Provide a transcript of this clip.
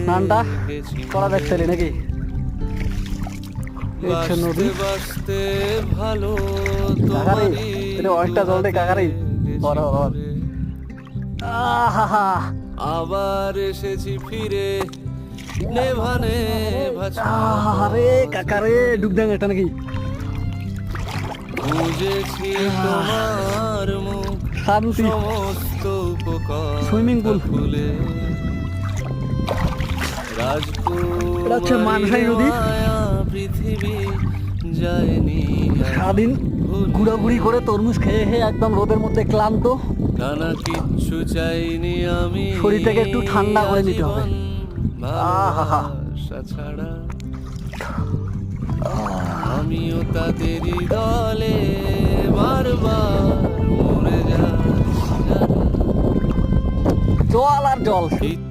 স্নানটা করা দেখছিলি নাকি? নদী ভালো কাকারি, এটা অনেকটা জল রে কাকারি। আবার এসেছি ফিরে নেভানে আরে কাকারে ডুব দেন এটা নাকি? বুঝেছি তোমার মুখ শান্তি সমস্ত উপকার সুইমিং পুল। ভুলে এটা হচ্ছে মানসাই নদী। পৃথিবী যায়নি সারাদিন ঘুরাঘুরি করে তরমুজ খেয়ে খেয়ে একদম রোদের মধ্যে ক্লান্ত, টানা কিচ্ছু চাইনি আমি, শরীরটাকে একটু ঠান্ডা করে নিতে হবে। ভালোবাসা ছাড়া আমিও তাদেরই দলে বারবার মরে যা জল আর জল।